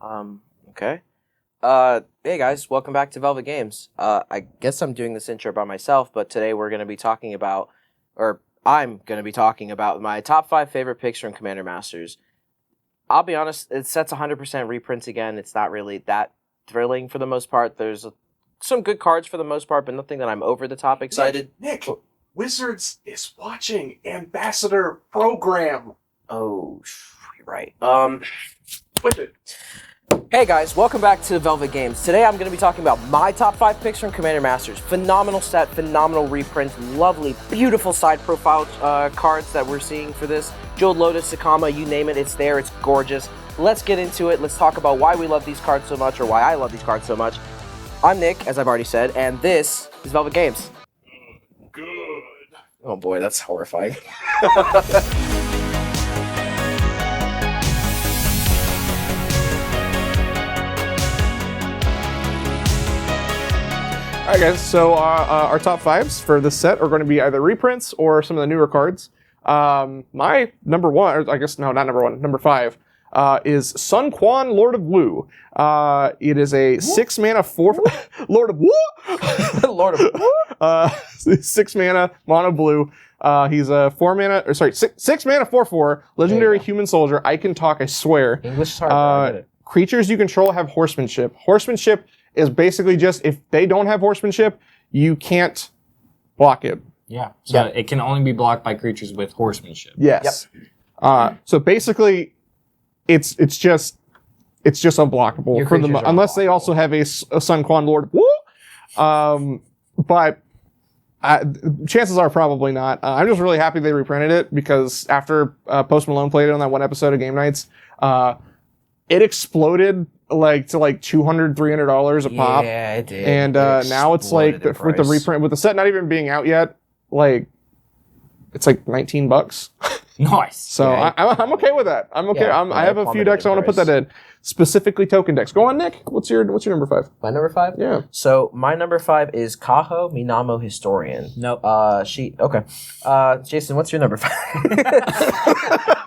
Okay. Hey guys, welcome back to Velvet Games. I guess I'm doing this intro by myself, but today we're going to be talking about, or I'm going to be talking about my top 5 favorite picks from Commander Masters. I'll be honest, it sets 100% reprints again. It's not really that thrilling for the most part. There's some good cards for the most part, but nothing that I'm over the top excited. Nick, Wizards is watching Ambassador Program. Oh, you're right. With it. Hey guys, welcome back to Velvet Games. Today I'm going to be talking about my top 5 picks from Commander Masters. Phenomenal set, phenomenal reprints, lovely, beautiful side profile cards that we're seeing for this. Jeweled Lotus, Sakama, you name it, it's there, it's gorgeous. Let's get into it. Let's talk about why we love these cards so much, or why I love these cards so much. I'm Nick, as I've already said, and this is Velvet Games. Good. Oh boy, that's horrifying. Alright guys, so our top 5s for this set are going to be either reprints or some of the newer cards. My number 1, or I guess, no, not number 1, number 5, is Sun Quan, Lord of Wu. It is a 6 mana 4... Lord of Wu? Lord of Wu? 6 mana, mono blue. He's a 4 mana, or sorry, 6 mana 4/4, legendary human soldier. I can talk, I swear. English is hard, I get it. Creatures you control have horsemanship. Horsemanship is basically just, if they don't have horsemanship, you can't block it. Yeah, so it can only be blocked by creatures with horsemanship. Yes. Yep. So basically, it's just unblockable Your for them, creatures are unless they also have a Sun Quan Lord. Woo! But chances are probably not. I'm just really happy they reprinted it, because after Post Malone played it on that one episode of Game Nights, it exploded to $200, $300 a pop. Yeah, it did. And now it's like with the reprint, with the set not even being out yet, it's like $19. Nice. So Yeah, I'm okay with that. I'm okay. Yeah, I have a few decks I want to put that in, specifically token decks. Go on, Nick. What's your number 5? My number 5? Yeah. So my number 5 is Kaho, Minamo Historian. Nope. Okay. Jason, what's your number 5?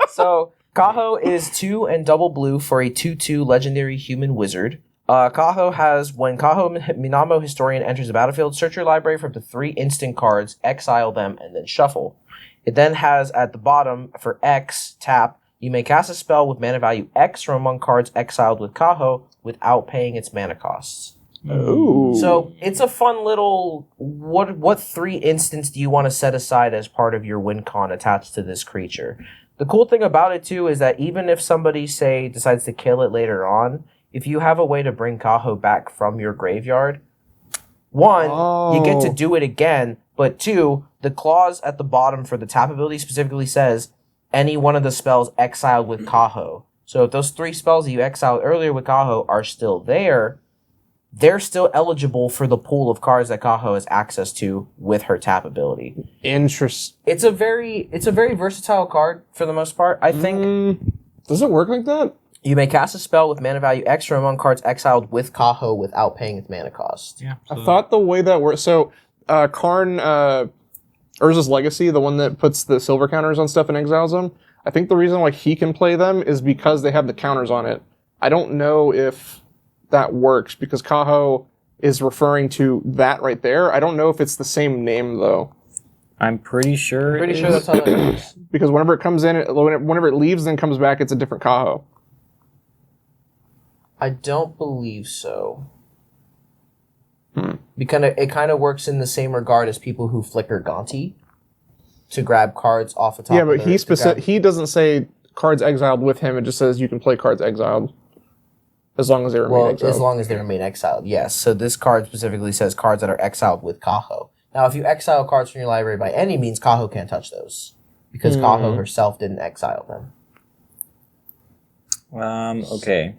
So Kaho is 2 and double blue for a 2/2 legendary human wizard. Kaho has, when Kaho Minamo Historian enters the battlefield, search your library for up to 3 instant cards, exile them, and then shuffle. It then has at the bottom, for X, tap, you may cast a spell with mana value X from among cards exiled with Kaho without paying its mana costs. Ooh. So it's a fun little, what 3 instants do you want to set aside as part of your win con attached to this creature? The cool thing about it too is that even if somebody, say, decides to kill it later on, if you have a way to bring Kaho back from your graveyard, 1, you get to do it again, but 2, the clause at the bottom for the tap ability specifically says any one of the spells exiled with Kaho. So if those 3 spells that you exiled earlier with Kaho are still there, they're still eligible for the pool of cards that Kaho has access to with her tap ability. Interesting. It's a very versatile card for the most part. I think Does it work like that? you may cast a spell with mana value X from among cards exiled with Kaho without paying its mana cost. Yeah. I thought the way that works. So Karn, Urza's Legacy, the one that puts the silver counters on stuff and exiles them. I think the reason why he can play them is because they have the counters on it. I don't know if that works, because Kaho is referring to that right there. I don't know if it's the same name though. I'm pretty sure. Pretty sure that's how that works. Because whenever it comes in, whenever it leaves, then comes back, it's a different Kaho. I don't believe so. It kind of works in the same regard as people who flicker Gonti to grab cards off the top. Yeah, but he doesn't say cards exiled with him. It just says you can play cards exiled as long as they remain exiled. As long as they remain exiled, yes. So this card specifically says cards that are exiled with Kaho. Now, if you exile cards from your library by any means, Kaho can't touch those, because Kaho herself didn't exile them. Okay.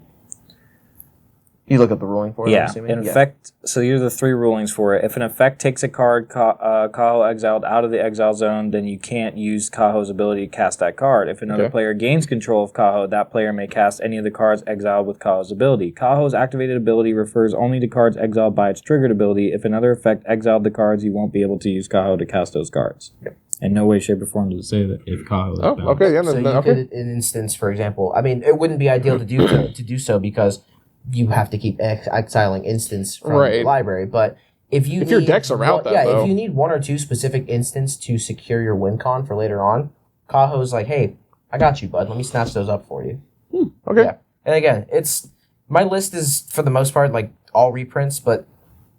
You look up the ruling for it, I'm assuming? In effect, so here are the 3 rulings for it. If an effect takes a card Kaho exiled out of the exile zone, then you can't use Kaho's ability to cast that card. If another player gains control of Kaho, that player may cast any of the cards exiled with Kaho's ability. Kaho's activated ability refers only to cards exiled by its triggered ability. If another effect exiled the cards, you won't be able to use Kaho to cast those cards. Yep. In no way, shape, or form does it say that if Kaho is Oh, bound. okay, yeah, So then, you okay. could, in instance, for example, I mean, it wouldn't be ideal to do so because you have to keep exiling instance from the Right. library. But if your decks are out that, though. if you need one or two specific instance to secure your win con for later on, Kaho's like, hey, I got you, bud. Let me snatch those up for you. Okay. Yeah. And again, my list is for the most part like all reprints, but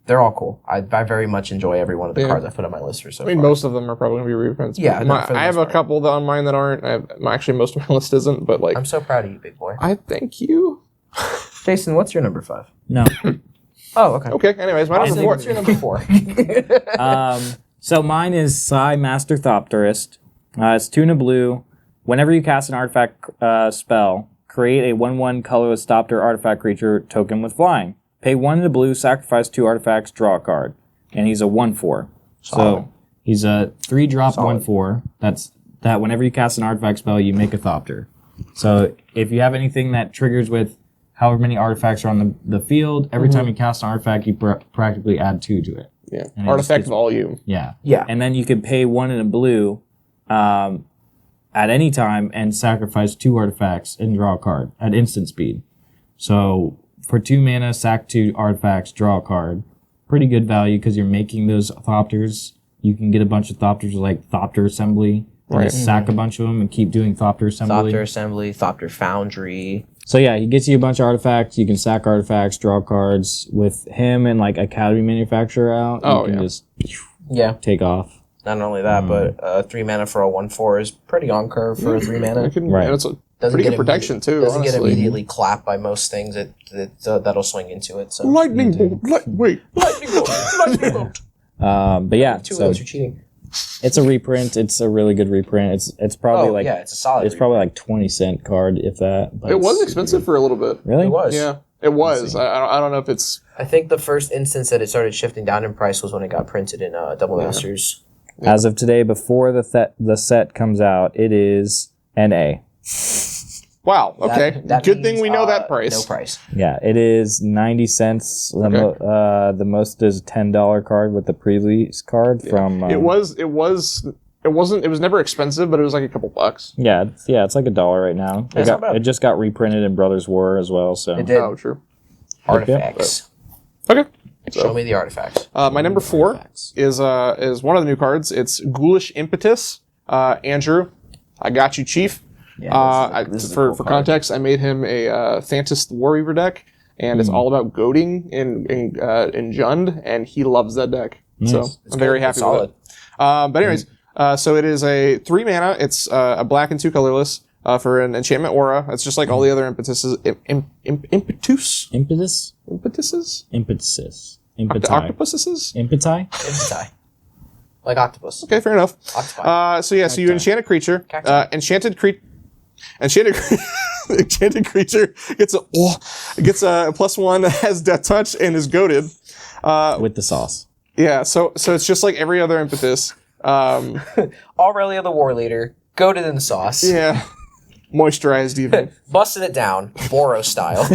they're all cool. I very much enjoy every one of the cards I put on my list for so I mean, far. most of them are probably going to be reprints. Yeah, no, for the I have most a part. couple that on mine that aren't. Actually, most of my list isn't, but like, I'm so proud of you, big boy. I thank you. Jason, what's your number 5? No. Oh, okay. Okay, anyways, my number Austin, 4. what's your number 4? So mine is Psy Master Thopterist. It's 2 and a blue. Whenever you cast an artifact spell, create a 1/1 colorless Thopter artifact creature token with flying. Pay 1 in the blue, sacrifice 2 artifacts, draw a card. And he's a 1/4. Solid. So he's a 3-drop Solid. 1/4. That whenever you cast an artifact spell, you make a Thopter. So if you have anything that triggers with however many artifacts are on the field, every time you cast an artifact, you practically add 2 to it. Yeah, And it artifact just- volume. Yeah. Yeah. And then you can pay 1 in a blue at any time and sacrifice 2 artifacts and draw a card at instant speed. So for 2 mana, sack 2 artifacts, draw a card. Pretty good value because you're making those Thopters. You can get a bunch of Thopters like Thopter Assembly. And Right. just sack a bunch of them and keep doing Thopter Assembly. Thopter Assembly, Thopter Foundry. So yeah, he gets you a bunch of artifacts. You can sack artifacts, draw cards. With him and like Academy Manufacturer out, Oh, you can yeah. just Yeah. take off. Not only that, but 3 mana for a 1/4 is pretty on curve for a 3 mana. Right. And it's a Doesn't pretty get good protection too. Doesn't get honestly. immediately clapped by most things that'll swing into it. So Lightning bolt. Wait. lightning bolt, lightning bolt. But yeah, 2 so of those are cheating. it's a reprint. It's a really good reprint. It's probably it's a solid. it's probably like 20-cent card if that. But It was it's expensive for a little bit. really. It was. Yeah, it was. I don't know if it's. I think the first instance that it started shifting down in price was when it got printed in Double Masters. As of today, before the set comes out, it is an A. Wow. Okay. That Good means, thing we know that price. No price. Yeah, it is 90 cents. Okay. The most is $10 card with the pre-release card from. It wasn't. It was never expensive, but it was like a couple bucks. Yeah, it's like $1 right now. That's not bad. It just got reprinted in Brothers War as well. So It did. Oh, true. Artifacts. Okay. Show me the artifacts. My number 4 is one of the new cards. It's Ghoulish Impetus. Andrew, I got you, Chief. this is a For cool card. context, I made him a Thantist Warweaver deck, and it's all about goading in Jund, and he loves that deck. So Nice. I'm very happy with it. But anyways, so it is a 3 mana. It's a black and 2 colorless for an enchantment aura. It's just like all the other impetuses. Impetus? Impetus, Impetuses? impetus, impeti, Octopuses? impeti. Impeti. Like octopus. Okay, fair enough. Octopi. So you enchant a creature. Cacti. Enchanted creature gets a +1 that has death touch and is goaded. With the sauce. Yeah, so it's just like every other impetus. Aurelia the War Leader, goated in the sauce, Yeah, moisturized even. busting it down, Boros style.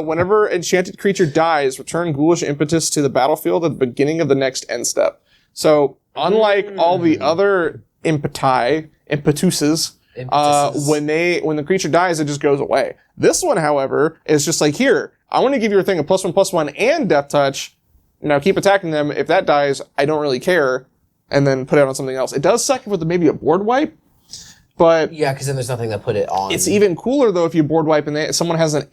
Whenever enchanted creature dies, return Ghoulish Impetus to the battlefield at the beginning of the next end step. So unlike all the other impetuses, Impetuses. when the creature dies, it just goes away. This one, however, is just like, here, I want to give your thing a +1/+1 and death touch. Now keep attacking them. If that dies, I don't really care. And then put it on something else. It does suck with maybe a board wipe, but Yeah, because then there's nothing to put it on. it's even cooler though if you board wipe and someone has an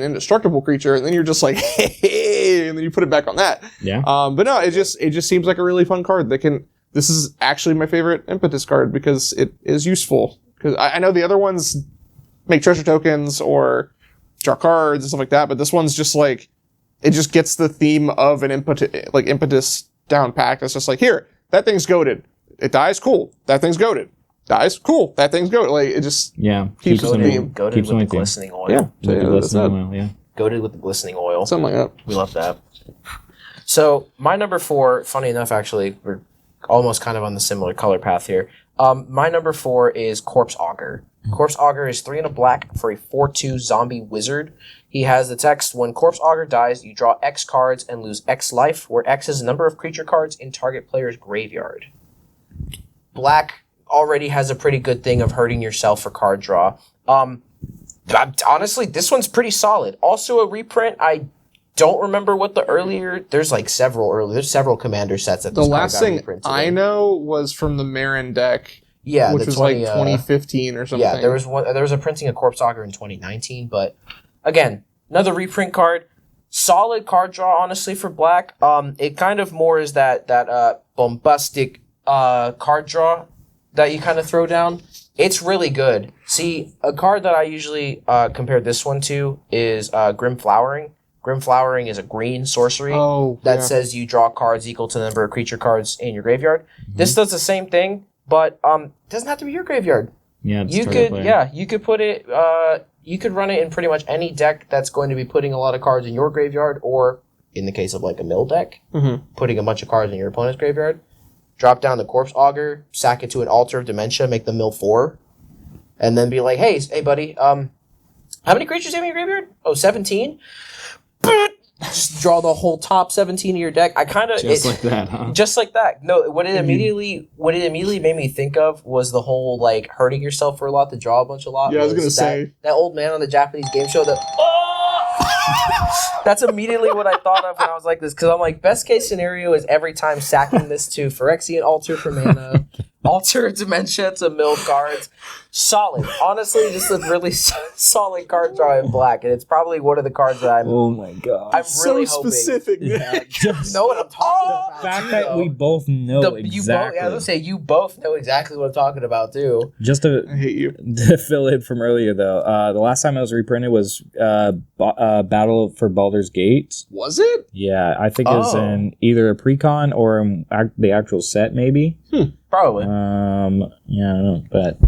indestructible creature, and then you're just like, hey, and then you put it back on that. Yeah. But no, it just seems like a really fun card. This is actually my favorite impetus card because it is useful. Because I know the other ones make treasure tokens or draw cards and stuff like that, but this one's just like, it just gets the theme of an impetus down packed. It's just like, here, that thing's goated. It dies, cool. That thing's goated. Dies, cool. That thing's goated. Like, it just keeps goated, the theme. goated Keeps with the with you. glistening oil. Yeah. With the that's glistening that. oil, yeah. Goated with the glistening oil. Something like that. We love that. So my number 4, funny enough, actually, we're almost kind of on the similar color path here. My number 4 is Corpse Auger. Corpse Auger is 3 and a black for a 4/2 zombie wizard. He has the text, when Corpse Auger dies, you draw X cards and lose X life, where X is the number of creature cards in target player's graveyard. black already has a pretty good thing of hurting yourself for card draw. Honestly, this one's pretty solid. Also a reprint. I don't remember what the earlier. There's several commander sets that The this last card got thing reprinted I in. know was from the Marin deck, Yeah, which the was 20, like 2015 or something. Yeah, there was a printing of Corpse Auger in 2019, but again, another reprint card. Solid card draw, honestly, for black. It kind of more is that bombastic card draw that you kind of throw down. It's really good. See, a card that I usually compare this one to is Grim Flowering. Grim Flowering is a green sorcery that says you draw cards equal to the number of creature cards in your graveyard. Mm-hmm. This does the same thing, but it doesn't have to be your graveyard. Yeah, you could put it. You could run it in pretty much any deck that's going to be putting a lot of cards in your graveyard, or in the case of like a mill deck, putting a bunch of cards in your opponent's graveyard. Drop down the Corpse Auger, sack it to an Altar of Dementia, make the mill 4, and then be like, hey buddy, how many creatures do you have in your graveyard? Oh, 17? Just draw the whole top 17 of your deck. I kind of like that, huh? Just like that. No, what it immediately made me think of was the whole like hurting yourself for a lot to draw a lot. Yeah, I was gonna say that old man on the Japanese game show that. That's immediately what I thought of when I was like this, because I'm like, best case scenario is every time sacking this to Phyrexian Altar for mana, Altar of Dementia to mill cards. Solid. Honestly, just a really solid card draw in black, and it's probably one of the cards that oh my god, I'm really so hoping. specific. Yeah, you know what I'm talking about. The fact that we both know exactly. I was gonna say you both know exactly what I'm talking about too. Just to I hate you. To fill in from earlier though, the last time I was reprinted was Battle for Baldur's Gate. Was it? Yeah, I think it was in either a precon or the actual set, maybe. Probably. Yeah, I don't know, but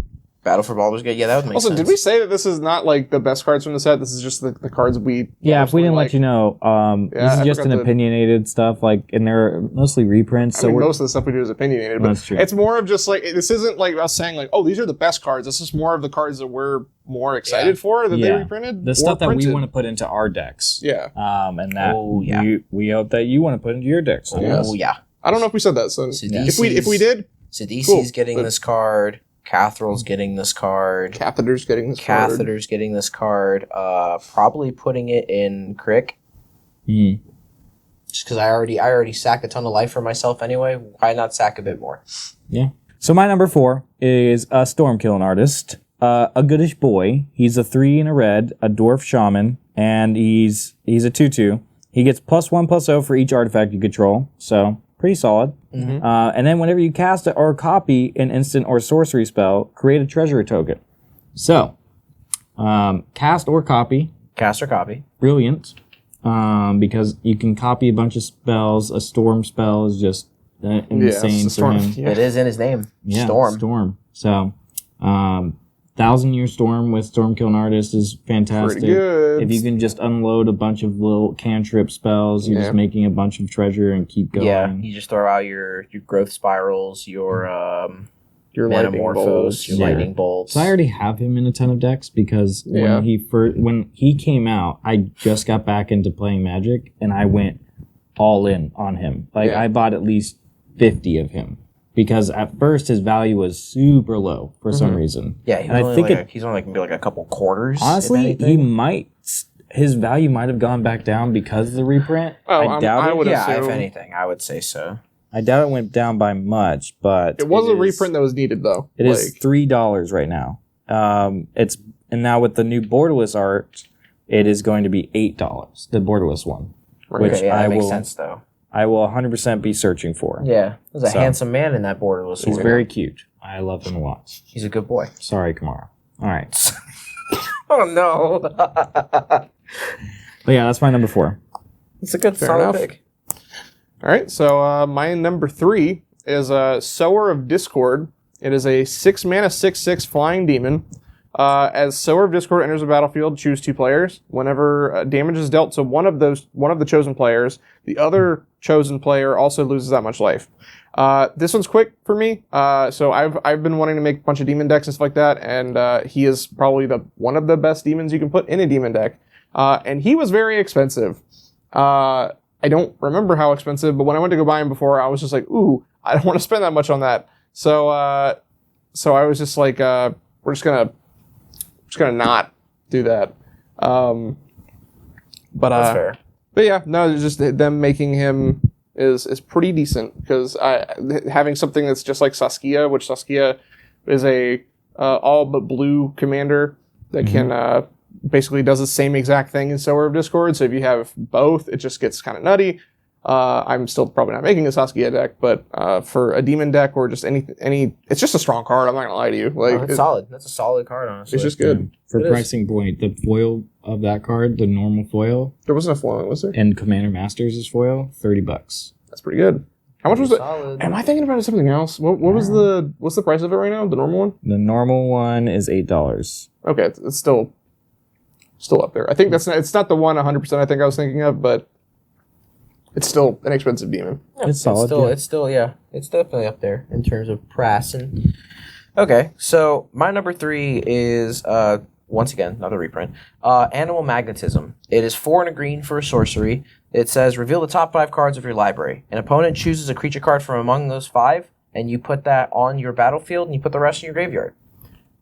Battle for Baldur's Gate. Yeah, that would make sense. Also, did we say that this is not like the best cards from the set? This is just the cards we. Yeah, if we didn't let you know, this is just an opinionated stuff. Like, and they're mostly reprints. I mean, most of the stuff we do is opinionated, but that's true. It's more of just like this isn't like us saying like, oh, these are the best cards. This is more of the cards that we're more excited for that they reprinted. The stuff that we want to put into our decks. Yeah. And that we hope that you want to put into your decks. Oh yeah. I don't know if we said that. So if we did, Sidisi's getting this card. Cathral's getting this card. Catheter's getting this card. Probably putting it in Crick. Just because I already sack a ton of life for myself anyway. Why not sack a bit more? Yeah. So my number 4 is a Stormkilling Artist. A goodish boy. He's a 3 and a red, a dwarf shaman, and he's a 2/2. He gets +1/+0 for each artifact you control. So pretty solid. And then whenever you cast or copy an instant or sorcery spell, create a treasure token. So, cast or copy. Cast or copy. Brilliant. Because you can copy a bunch of spells. A storm spell is just insane for him. Yeah. It is in his name. Yeah, Storm. Storm. So, 1,000-Year Storm with Stormkilling Artist is fantastic. Pretty good. If you can just unload a bunch of little cantrip spells, you're just making a bunch of treasure and keep going. Yeah, you just throw out your growth spirals, your Metamorphose, your lightning bolts. So I already have him in a ton of decks because when he came out, I just got back into playing Magic and I went all in on him. I bought at least 50 of him. Because at first his value was super low for some reason. Yeah, he's only maybe like a couple quarters. Honestly, his value might have gone back down because of the reprint. Oh, I doubt it. If anything, I would say so. I doubt it went down by much, but it was a reprint that was needed though. It is $3 right now. And now with the new borderless art, it is going to be $8. The borderless one, which that makes sense though. I will 100% be searching for. Yeah, there's a handsome man in that borderless. He's very cute. I love him a lot. He's a good boy. Sorry, Kamara. All right. Oh no. But yeah, that's my number 4. It's a good solid pick. All right, so my number 3 is Sower of Discord. It is a 6-mana 6/6 flying demon. As Sower of Discord enters the battlefield, choose 2 players. Whenever damage is dealt to one of the chosen players, the other chosen player also loses that much life. This one's quick for me. So I've been wanting to make a bunch of demon decks and stuff like that, and he is probably one of the best demons you can put in a demon deck. And he was very expensive. I don't remember how expensive, but when I went to go buy him before, I was just like, ooh, I don't want to spend that much on that. So I was just like, we're just gonna not do that. But That's fair. But yeah, no, it's just them making him is pretty decent because having something that's just like Saskia, which Saskia is a all but blue commander that can basically does the same exact thing in Sower of Discord. So if you have both, it just gets kind of nutty. I'm still probably not making a Saskia deck, but for a demon deck or just any, it's just a strong card. I'm not gonna lie to you. Like It's solid. That's a solid card, honestly. it's just good. For It is. pricing point, the foil of that card, the normal foil, There wasn't a foil, was there? and Commander Masters' foil, $30. That's pretty good. How much was it? Solid. Am I thinking about something else? What was what's the price of it right now? The normal one? The normal one is $8. Okay, it's still up there. I think it's not the one 100% I think I was thinking of, but it's still an expensive demon. Yeah, It's solid, It's definitely up there in terms of price. And okay, so my number 3 is once again another reprint. Animal Magnetism. It is 4 and a green for a sorcery. It says reveal the top 5 cards of your library. An opponent chooses a creature card from among those 5, and you put that on your battlefield, and you put the rest in your graveyard.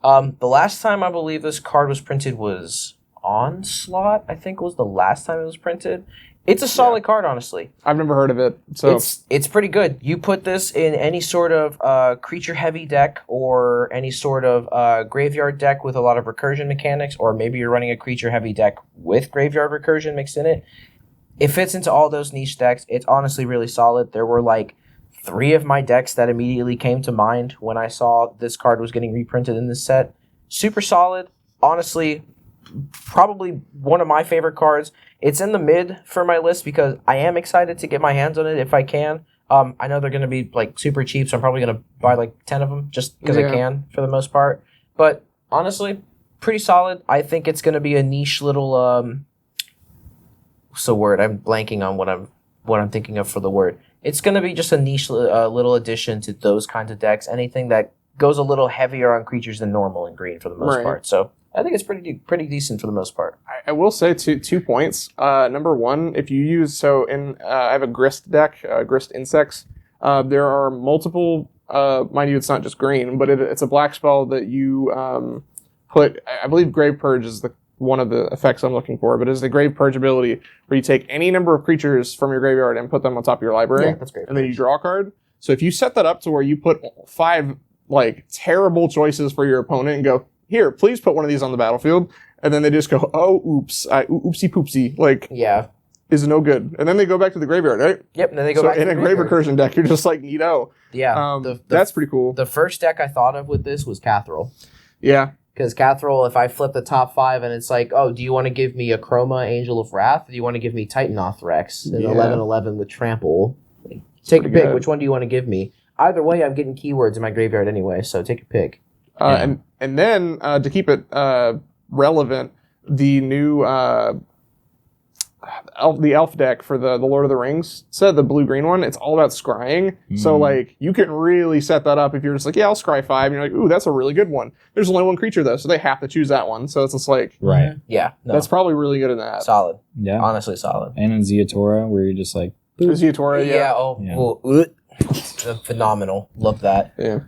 The last time I believe this card was printed was Onslaught. I think was the last time it was printed. It's a solid card, honestly. I've never heard of it, so It's pretty good. You put this in any sort of creature-heavy deck or any sort of graveyard deck with a lot of recursion mechanics, or maybe you're running a creature-heavy deck with graveyard recursion mixed in it. It fits into all those niche decks. It's honestly really solid. There were like 3 of my decks that immediately came to mind when I saw this card was getting reprinted in this set. Super solid. Honestly, probably one of my favorite cards. It's in the mid for my list because I am excited to get my hands on it if I can. I know they're going to be like super cheap, so I'm probably going to buy like 10 of them just because I can for the most part. But honestly, pretty solid. I think it's going to be a niche little what's the word? I'm blanking on what I'm thinking of for the word. It's going to be just a niche little addition to those kinds of decks. Anything that goes a little heavier on creatures than normal in green for the most part. So I think it's pretty decent for the most part. I will say 2 points. Number one, if you use I have a Grist deck, Grist Insects. There are multiple. Mind you, it's not just green, but it's a black spell that you put. I believe Grave Purge is one of the effects I'm looking for, but it's the Grave Purge ability where you take any number of creatures from your graveyard and put them on top of your library. Yeah, that's great. And then you draw a card. So if you set that up to where you put 5 like terrible choices for your opponent and go, here, please put one of these on the battlefield, and then they just go, oh, oops, oopsie poopsie, like, Yeah. is no good. And then they go back to the graveyard, right? Yep. And then they go So back to in the a Grave graveyard. Recursion deck, you're just like, neato. Yeah. That's pretty cool. The first deck I thought of with this was Cathrall. Yeah. Because Cathrall, if I flip the top 5 and it's like, oh, do you want to give me a Chroma Angel of Wrath? Or do you want to give me Titanoth Rex and Yeah. 11/11 with Trample? Take a pretty pick. good. Which one do you want to give me? Either way, I'm getting keywords in my graveyard anyway, so take a pick. And then to keep it relevant, the new the elf deck for the Lord of the Rings set, the blue-green one, it's all about scrying. So like you can really set that up if you're just like, yeah, I'll scry 5, and you're like, ooh, that's a really good one. There's only one creature though, so they have to choose that one. So it's just like Right. Yeah. No, that's probably really good in that. solid. Yeah. Honestly, solid. And in Zeatora, where you're just like, Zeatora, yeah. Phenomenal. Love that. Yeah.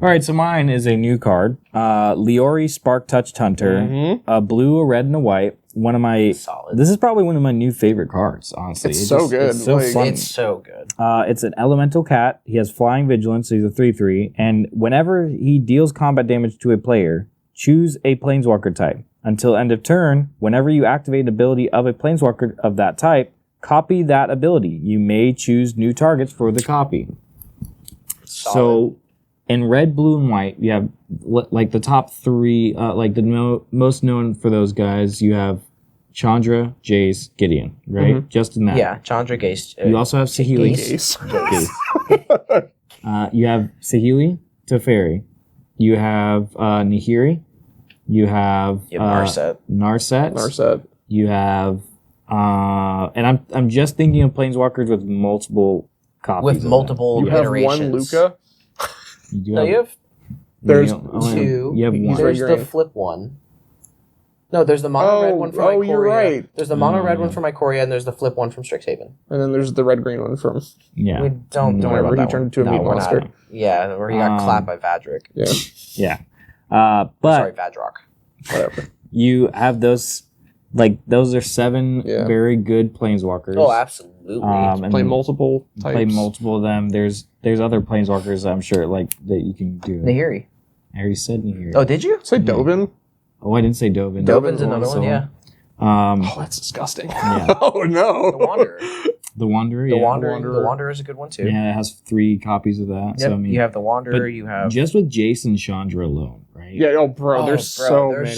all right, so mine is a new card. Leori Spark Touched Hunter, Mhm. a blue, a red, and a white. One of my, Solid. this is probably one of my new favorite cards, honestly. It's so good. It's so Like, fun. It's so good. It's an elemental cat. He has flying vigilance, so he's a 3/3. And whenever he deals combat damage to a player, choose a planeswalker type. Until end of turn, whenever you activate an ability of a planeswalker of that type, copy that ability. You may choose new targets for the copy. So in red, blue, and white, you have like the top 3, like the most known for those guys. You have Chandra, Jace, Gideon, right? Mhm. Just in that. Yeah, Chandra Gaze. You also have Saheeli. Ace. You have Saheeli, Teferi. You have Nihiri. You have Narset. Narset. You have and I'm just thinking of planeswalkers with multiple copies. With of them. multiple You have iterations. one Luca. You do No, you have There's only have- two. You have He's one. right There's here. the flip one. No, there's the mono red one from Ikoria. You're right. There's the mono red one from Ikoria, and there's the flip one from Strixhaven. And then there's the red-green one from... Yeah. We don't worry about where he that turned one. into a meat we're monster. not. Yeah, where he got clapped by Vadrik. Yeah. Yeah. But Sorry, Vadrock. Whatever. you have those, like, those are 7 very good planeswalkers. Oh, absolutely. And Play multiple types. Play multiple of them. There's other planeswalkers, I'm sure, like, that you can do. Nahiri. I already said Nahiri. Oh, did you? Say Dovin. Oh, I didn't say Dovin. Dovin's another one, yeah. Oh, that's disgusting. Yeah. Oh, no. The Wanderer. The Wanderer, The yeah. Wanderer is a good one, too. Yeah, it has 3 copies of that. Yep. So, I mean, You have the Wanderer, but you have... just with Jason Chandra alone, right? Yeah, there's so many.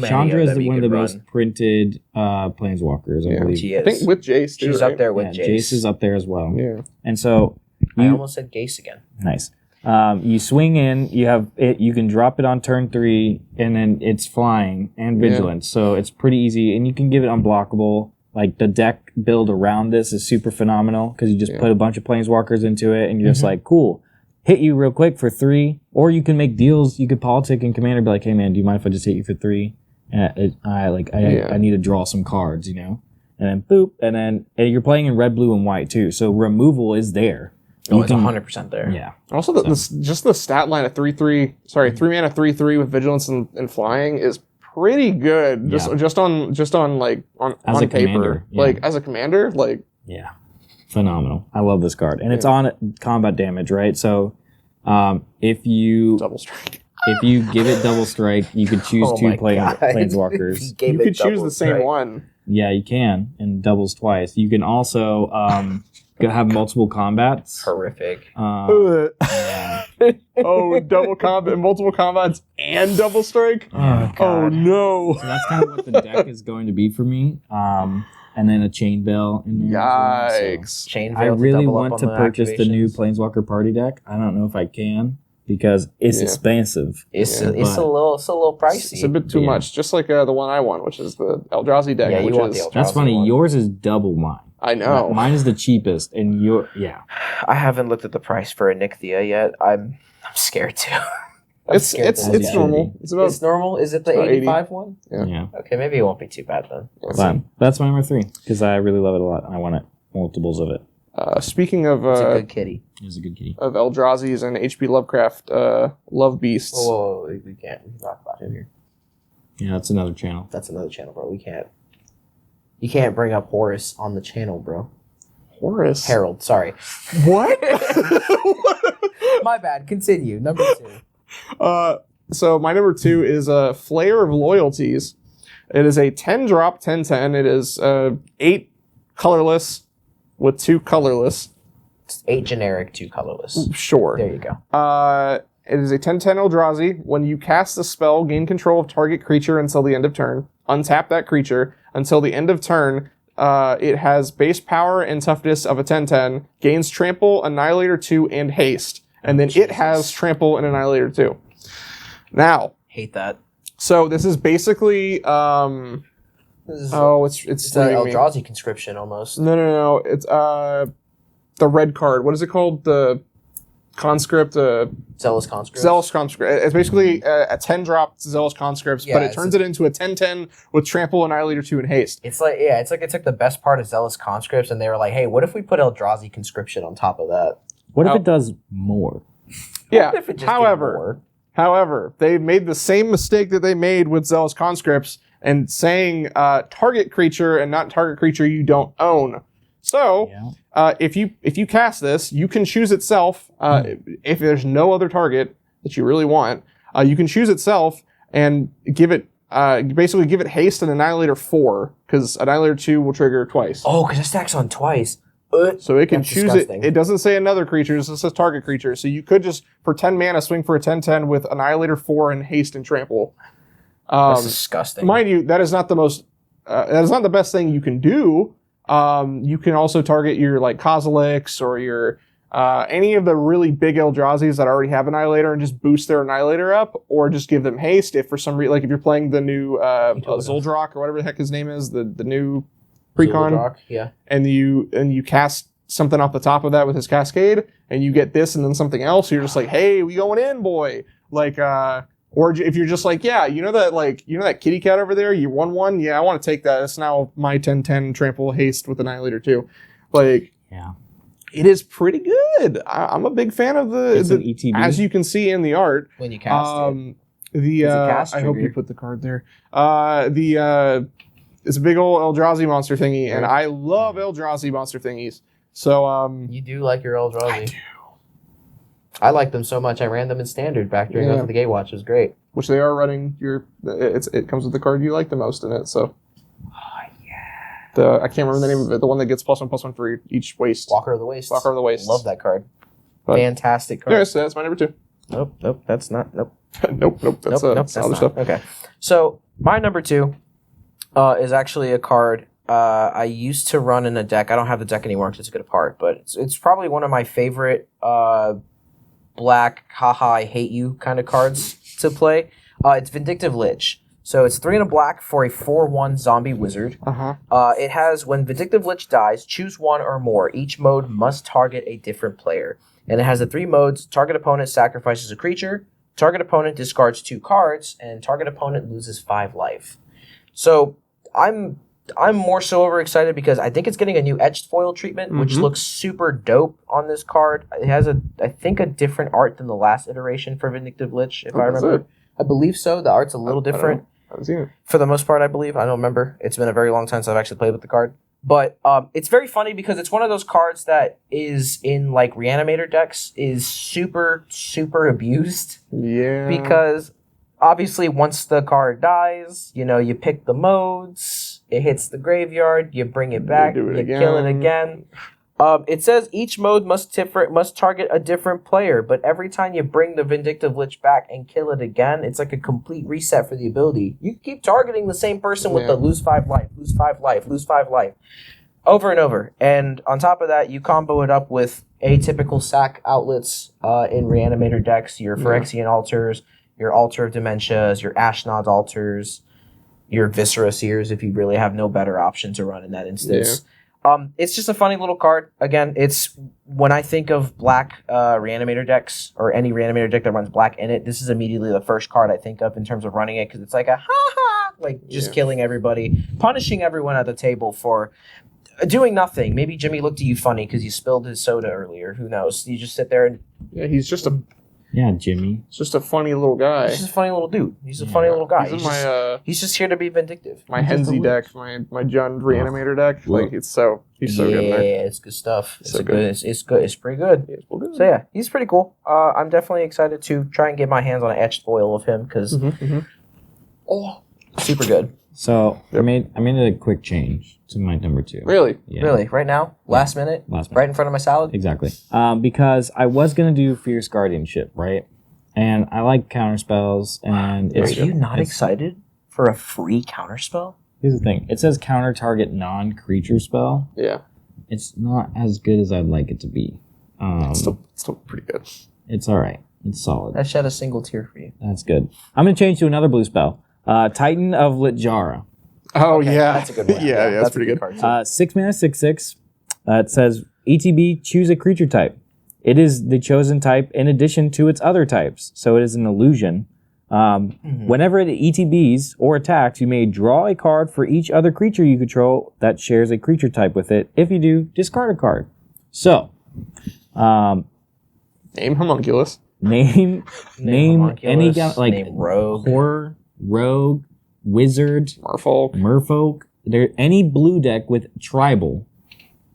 Chandra is of them one of the you could most run. printed planeswalkers, I believe. She is. I think with Jace, too, She's right? up there with Yeah, Jace. Jace is up there as well. Yeah. And so I you almost said Gase again. nice. You swing in, you have it, you can drop it on turn 3, and then it's flying and vigilance. So it's pretty easy, and you can give it unblockable. Like, the deck build around this is super phenomenal because you just put a bunch of planeswalkers into it, and you're just like, cool, hit you real quick for 3, or you can make deals. You could politic and commander, be like, hey man, do you mind if I just hit you for 3? And I need to draw some cards, you know, and then boop, and you're playing in red, blue, and white too. So removal is there. Oh, it's 100% there. Yeah. Also, just the stat line of 3/3, 3 mana 3/3 with vigilance and flying is pretty good. Just on As a paper, commander, yeah. like as a commander, like Yeah. Phenomenal. I love this card. And it's on combat damage, right? So if you double strike. if you give it double strike, you could choose Oh 2 my God. planeswalkers. You could choose the same one. Yeah, you can, and doubles twice. You can also have multiple combats. Horrific. Yeah. Oh, double combat, multiple combats, and double strike. Oh no! So that's kind of what the deck is going to be for me. And then a chain bell in there. As well, Yikes! so. Chain I Veil really double up want on to the purchase the new activations. Planeswalker party deck. I don't know if I can because it's expensive. It's but- a little pricey. It's a bit too much. Just like the one I want, which is the Eldrazi deck. Yeah, you which want is, the Eldrazi That's funny. one. Yours is double mine. I know. Mine is the cheapest, and I haven't looked at the price for a Nixthea yet. I'm scared to. It's normal. It's about It's normal. Is it the about 85 one? Yeah. Okay, maybe it won't be too bad then. But that's my number 3 because I really love it a lot. And I want multiples of it. speaking of It's a good kitty. It's a good kitty. of Eldrazi's and H.P. Lovecraft love beasts. Whoa, we can't talk about him here. Yeah, that's another channel. That's another channel, bro. We can't. You can't bring up Horus on the channel, bro. Horus. Harold, sorry. What? My bad. Continue. Number 2. So my number 2 is a Flayer of Loyalties. It is a 10-drop, 10/10. It is 8 colorless with 2 colorless. It's 8 generic, 2 colorless. Sure. There you go. It is a 10/10 Eldrazi. When you cast a spell, gain control of target creature until the end of turn. Untap that creature. Until the end of turn, it has base power and toughness of a 10/10, gains Trample, Annihilator 2, and Haste. And then it has Trample and Annihilator 2. Now, Hate that. so this is basically, This is, it's it's an leaving me. Eldrazi conscription almost. No. It's the red card. What is it called? The conscript. Zealous conscript. Zealous Conscript. It's basically a 10-drop Zealous Conscripts, Yeah, but it it's turns it into a 10/10 with Trample, Annihilator 2, and Haste. It's like it took the best part of Zealous conscripts and they were like, hey, what if we put Eldrazi conscription on top of that? What if Oh. it does more? Yeah. What if it just did However, they made the same mistake that they made with Zealous Conscripts and saying target creature and not target creature you don't own. So, Yeah. if you cast this, you can choose itself. If there's no other target that you really want, you can choose itself and give it basically give it haste and Annihilator 4 because Annihilator 2 will trigger twice. Oh, because it stacks on twice. So it can That's choose disgusting. it. It doesn't say another creature. It says target creature. So you could just for 10 mana swing for a 10/10 with Annihilator 4 and haste and trample. That's disgusting. Mind you, that is not the most. That is not the best thing you can do. You can also target your like Kozileks or your any of the really big Eldrazi's that already have Annihilator and just boost their Annihilator up, or just give them haste if for some reason, like if you're playing the new Zoldrak or whatever the heck his name is, the new precon, Zul'Drak, yeah. and you cast something off the top of that with his Cascade, and you get this and then something else. You're just like, hey, we going in, boy. Like Or if you're just like, yeah, you know that kitty cat over there, you won one? Yeah, I want to take that. It's now my 10/10 trample haste with Annihilator too. Like, Yeah. it is pretty good. I'm a big fan of It's the an ETB. as you can see in the art. When you cast it. The It's a cast I hope you trigger. put the card there. It's a big old Eldrazi monster thingy, and I love Eldrazi monster thingies. So You do like your Eldrazi. I do. I like them so much. I ran them in standard back during Yeah. the Gatewatch. It was great. Which they are running it comes with the card you like the most in it, so I can't remember the name of it, the one that gets +1/+1 for each waste. Walker of the Waste. Walker of the Waste. Love that card. But- Fantastic card. Anyways, that's my number 2. Nope, that's not. Nope. nope, that's That's other not. stuff. Okay. So my number 2 is actually a card I used to run in a deck. I don't have the deck anymore because it's good apart, but it's probably one of my favorite black haha I hate you kind of cards to play. It's Vindictive Lich. So it's 3 and a black for a 4/1 zombie wizard. It has, when Vindictive Lich dies, choose one or more. Each mode must target a different player. And it has the 3 modes: target opponent sacrifices a creature, target opponent discards 2 cards, and target opponent loses 5 life. So I'm more so overexcited because I think it's getting a new etched foil treatment, which looks super dope on this card. It has I think a different art than the last iteration for Vindictive Lich, if I remember. I believe so. The art's a little different. I haven't seen it. For the most part, I believe. I don't remember. It's been a very long time since I've actually played with the card. But it's very funny because it's one of those cards that is in like Reanimator decks is super, super abused. Yeah. Because obviously once the card dies, you pick the modes, it hits the graveyard, you bring it back, do it you again. kill it again. It says each mode must target a different player, but every time you bring the Vindictive Lich back and kill it again, it's like a complete reset for the ability. You keep targeting the same person with the lose 5 life, lose 5 life, lose 5 life, over and over. And on top of that, you combo it up with atypical sack outlets in Reanimator decks, your Phyrexian Altars, your Altar of Dementias, your Ashnod's Altars, your Viscera Seers if you really have no better option to run in that instance. It's just a funny little card. Again, it's when I think of black Reanimator decks or any Reanimator deck that runs black in it, this is immediately the first card I think of in terms of running it because it's like a ha-ha, like just killing everybody, punishing everyone at the table for doing nothing. Maybe Jimmy looked at you funny because you spilled his soda earlier. Who knows? You just sit there and... Yeah, he's just a Jimmy. funny little guy. He's just a funny little dude. He's a funny little guy. He's in He's just here to be vindictive. my Henzi deck, my Jund Reanimator deck. Like he's so good in there. Yeah, it's good stuff. It's So so good. good. It's good. It's pretty good. Yeah, it's real good. So yeah, he's pretty cool. I'm definitely excited to try and get my hands on an etched foil of him because super good. So I made a quick change to my number 2. Really? Yeah. Really, right now, last minute, Last minute. right in front of my salad. Exactly. Because I was gonna do Fierce Guardianship, right? And I like counterspells, and Are it's you not it's- excited for a free counterspell? Here's the thing: it says counter target non-creature spell. Yeah. It's not as good as I'd like it to be. It's still pretty good. It's all right. It's solid. I shed a single tear for you. That's good. I'm gonna change to another blue spell. Titan of Ljara. Oh Okay, yeah. that's a good one. yeah, that's a pretty good. card, too. 6 mana, 6/6. It says ETB, choose a creature type. It is the chosen type in addition to its other types, so it is an illusion. Whenever it ETBs or attacks, you may draw a card for each other creature you control that shares a creature type with it. If you do, discard a card. So, Name Homunculus. name any Homunculus, guy, like name Rogue. horror, rogue, wizard, Merfolk. merfolk. There any blue deck with tribal.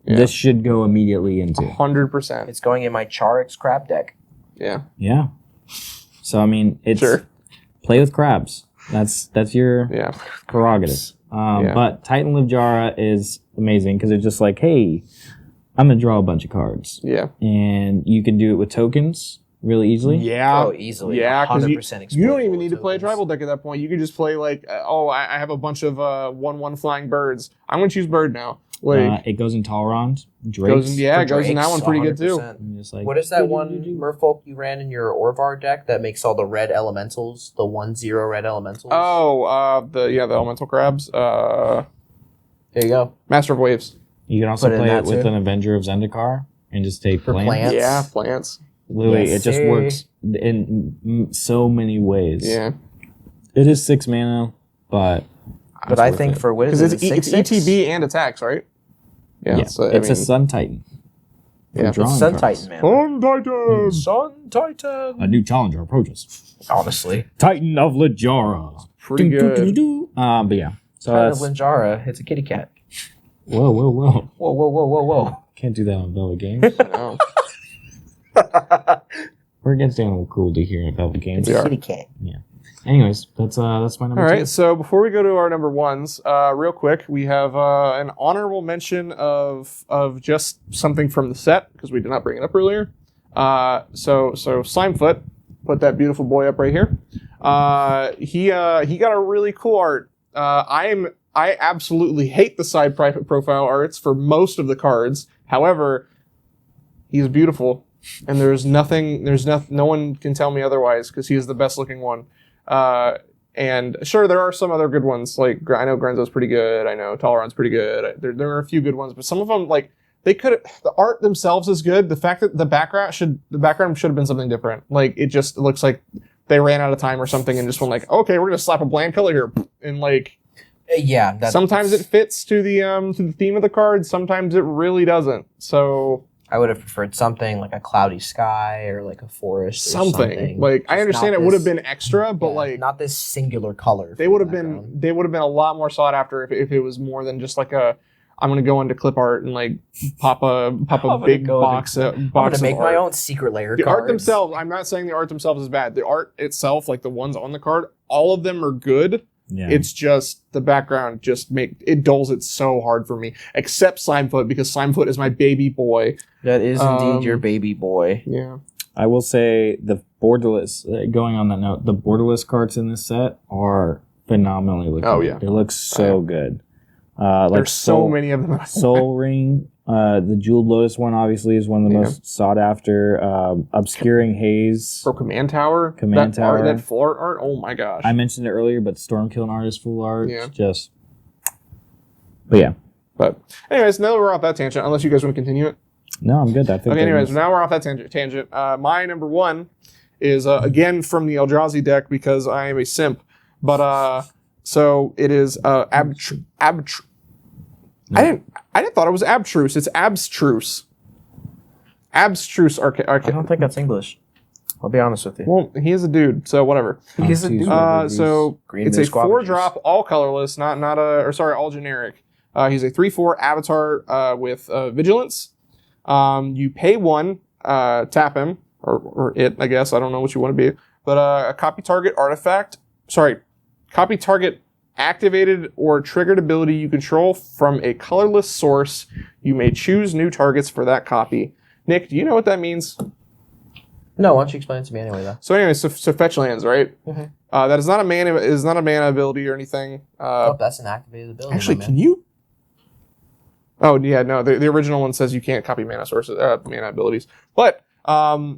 Yeah. This should go immediately into. 100%. It's going in my Charix crab deck. Yeah. Yeah. So I mean, it's Sure. play with crabs. That's your Yeah. prerogative. Yeah. But Titan of Ljara is amazing because it's just like, hey, I'm gonna draw a bunch of cards, Yeah. and you can do it with tokens really easily. Yeah. Oh, easily. Yeah, because 100% you don't even exploitable need to play a tokens. tribal deck at that point. You could just play like, I have a bunch of 1/1 flying birds. I'm gonna choose bird now. Like It goes in Talrond, Drakes. goes in, yeah, it For goes in that Drakes, one pretty good too. 100%. And just like, What is that one merfolk you ran in your Orvar deck that makes all the red elementals, the 1/0 red elementals? Oh, the elemental crabs. There you go. Master of Waves. You can also Put it in play that it with too. an Avenger of Zendikar and just take For plants. plants. Yeah, plants. Literally, Yes, it just sir. works in so many ways. Yeah. It is 6 mana, but But I worth think it. for what is Because it? it's ETB and attacks, right? yeah, So, it's a Sun Titan. For Yeah. drawing Sun cards. Titan, man. Sun Titan! Sun Titan. A new challenger approaches. Honestly, Titan of Ljara. Pretty good. But yeah. So Titan of that's Ljara. It's a kitty cat. whoa. Whoa, whoa, whoa, whoa, whoa. Can't do that on Velvet Games. No. We're against animal cruelty here at Velvet Games. It's We a are. kitty cat. Anyways, that's my number All right, 2. so before we go to our number ones, real quick, we have an honorable mention of just something from the set because we did not bring it up earlier. So Slimefoot, put that beautiful boy up right here. He got a really cool art. I absolutely hate the side profile arts for most of the cards. However, he's beautiful, and no one can tell me otherwise because he is the best looking one. And sure, there are some other good ones. Like I know Grenzo's pretty good. I know Toleran's pretty good. There are a few good ones, but some of them the art themselves is good. The fact that the background should have been something different. Like it looks like they ran out of time or something and just went like, okay, we're gonna slap a bland color here, and like Yeah. sometimes it fits to the theme of the card. Sometimes it really doesn't. So. I would have preferred something like a cloudy sky or like a forest. Or Something like I Just understand not it would have this- been extra, but yeah, like not this singular color. they for would have the been background. a lot more sought after if it was more than just like I'm gonna go into clip art and like pop a gonna big go box into- of I'm gonna make art. my own secret layer The cards. art themselves, I'm not saying the art themselves is bad. The art itself, like the ones on the card, all of them are good. Yeah. It's just the background dulls it so hard for me. Except Slimefoot, because Slimefoot is my baby boy. That is indeed your baby boy. Yeah. I will say the borderless. Going on that note, the borderless cards in this set are phenomenally looking. Oh, yeah. They look so good. There's so many of them. Soul Ring, the Jeweled Lotus one obviously is one of the most sought after. Obscuring Haze. Bro, Command Tower. Command Tower. That floor art. Oh my gosh. I mentioned it earlier, but Stormkill art is full art. Yeah. But yeah. But anyways, now that we're off that tangent, unless you guys want to continue it. No, I'm good. I think. Okay, anyways, now we're off that tangent. My number one is, again, from the Eldrazi deck because I am a simp. But, so it is I didn't thought it was Abstruse. It's Abstruse. Abstruse I don't think that's English. I'll be honest with you. Well, he is a dude, so whatever. He's a dude. So Green it's Blue a Squabble 4-drop, all colorless, all generic. He's a 3/4 avatar with vigilance. You pay 1, tap him or it, I guess. I don't know what you want to be, but a copy target activated or triggered ability you control from a colorless source. You may choose new targets for that copy. Nick, do you know what that means? No, why don't you explain it to me anyway, though? So anyway, so fetch lands, right? Mhm. That is not a mana ability or anything. That's an activated ability. Actually, my man. can you? Oh yeah, no. The original one says you can't copy mana sources, mana abilities. But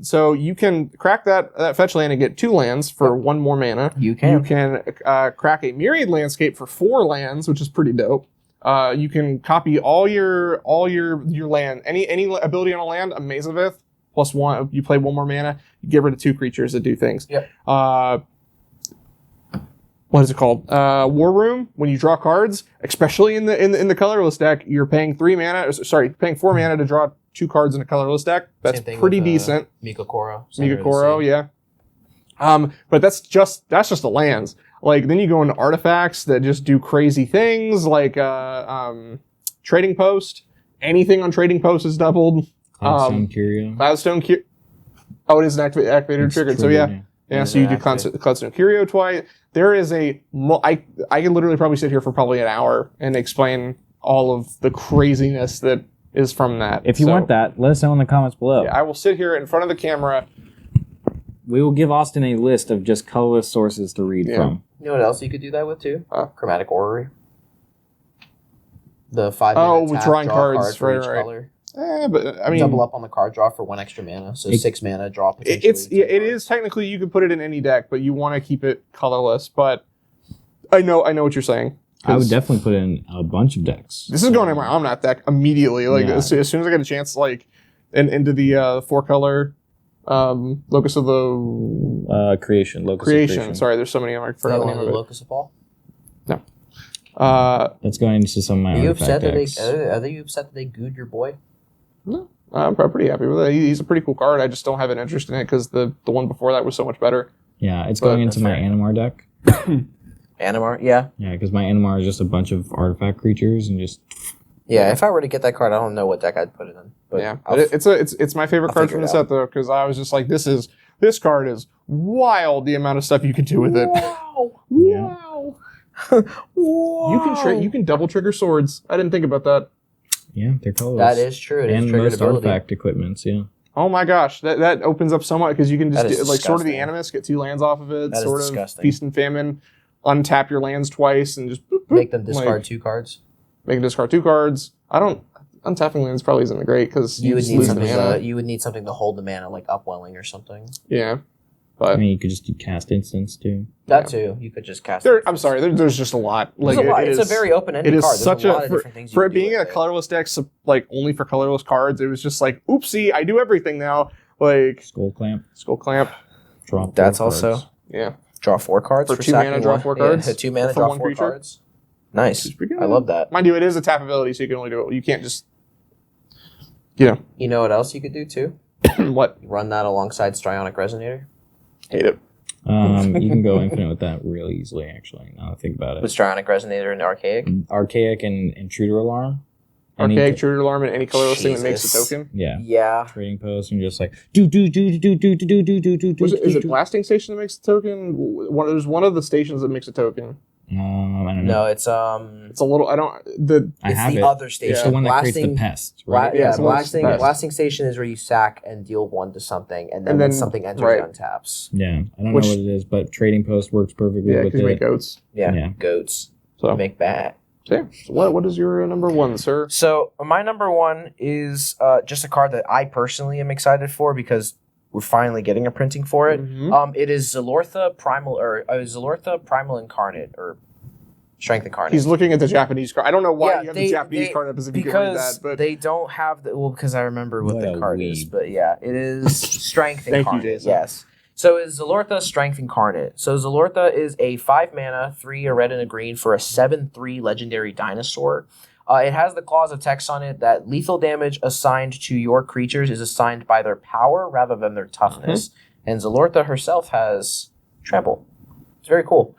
so you can crack that fetch land and get 2 lands for 1 more mana. You can. You can crack a Myriad Landscape for 4 lands, which is pretty dope. You can copy all your land, any ability on a land, a Mazavith, +1. You play 1 more mana. You get rid of 2 creatures that do things. Yep. What is it called? War Room. When you draw cards, especially in the colorless deck, you're paying 4 mana to draw 2 cards in a colorless deck. That's Same thing pretty with, decent. Mikokoro. Megakoro, yeah. But that's just the lands. Like then you go into artifacts that just do crazy things, like Trading Post. Anything on Trading Post is doubled. Cloudstone Curio. Cloudstone Curio. Oh, it is an activated It's triggered. So yeah. Yeah, so you do Cloudstone Curio twice. There is I can literally probably sit here for probably an hour and explain all of the craziness that is from that. If you want that, let us know in the comments below. Yeah, I will sit here in front of the camera. We will give Austin a list of just colorless sources to read from. You know what else you could do that with too? Huh? Chromatic Orrery. The 5 Oh, mana tap, drawing draw a cards, card for right, each right. color. But I mean, Double up on the card draw for 1 extra mana, so 6 mana draw potentially. it is technically you could put it in any deck, but you want to keep it colorless. But I know what you're saying. I would definitely put in a bunch of decks. This is going in my Omnath deck immediately. Like Yeah. as soon as I get a chance, like into the 4-color Locus of the Creation. Locus of Creation. Sorry, there's so many. I forgot the name of it. Locus of Paul? No. That's going into some of my Are you artifact upset decks. are you upset that they gooed your boy? No, I'm pretty happy with it. He's a pretty cool card. I just don't have an interest in it because the one before that was so much better. Yeah, it's going into my Animar deck. Animar, yeah. Yeah, because my Animar is just a bunch of artifact creatures and just... Yeah, if I were to get that card, I don't know what deck I'd put it in. But Yeah, it's my favorite card from the set though, because I was just like, this card is wild. The amount of stuff you can do with it. Wow! Yeah. Wow! You can double trigger swords. I didn't think about that. Yeah, they're colors. That is true. It is and triggered most ability. artifact equipments, yeah. Oh my gosh, that opens up so much because you can just That is like Sword of the disgusting. Animus, get 2 lands off of it. That is sort of disgusting. Feast and Famine, untap your lands twice and just boop, boop, Make them discard like, 2 cards. Make them discard 2 cards. Untapping lands probably isn't great because You would just need lose the something. mana. You would need something to hold the mana, like Upwelling or something. Yeah, I but mean, you could just do cast instants, too. That too. You could just cast. I'm sorry. There's just a lot. There's Like a lot. it It's is- a very open-ended It is card. There's such a lot a of different things you for can it do being with a it. colorless deck, like only for colorless cards. It was just like, oopsie, I do everything now. Like Skull Clamp. Skull Clamp. Draw 4 That's cards. also Yeah, draw 4 cards For for 2 mana, sacking draw one. 4 Yeah, cards? 2 mana, For draw one 4 creature? cards. Nice. Which is pretty good. I love that. Mind you, it is a tap ability, so you can only do it. You can't just, You know what else you could do too? what? Run that alongside Strionic Resonator. Hate it. You can go infinite with that real easily, actually, now that I think about With it. Strionic Resonator and Archaic. Archaic and Intruder Alarm. Archaic, Anything- True Alarm, and any colorless thing that makes a Jesus. token. Yeah. Yeah. Trading post and just like do. Is it Blasting Station that makes a token? There's one of the stations that makes a token. I don't know. No, it's It's a little. I it's have the it. other station. It's the one that creates the Blasting- pest, Bla- right? Yeah, yeah, it's the one that's blasting best. blasting station is where you sack and deal 1 to something, and then And when then- something enters, right. it untaps. Yeah, I don't Which- know what it is, but trading post works perfectly yeah, with because you make it. goats. Yeah, Yeah. goats So, make bad. so what is your number 1, sir? So my number 1 is just a card that I personally am excited for because we're finally getting a printing for it. Mhm. It is Zelortha Primal Incarnate or Strength Incarnate. He's looking at the Japanese card. I don't know why Yeah, you have they- the Japanese they- card up as if you can read because that, but they don't have the because I remember what What the a card is, weeb. but yeah, it is Strength Thank you, Incarnate. Jason. Yes. So is Zelortha Strength Incarnate. So Zelortha is a 5 mana, 3 a red and a green for a 7/3 legendary dinosaur. It has the clause of text on it that lethal damage assigned to your creatures is assigned by their power rather than their toughness. And Zelortha herself has trample. It's very cool.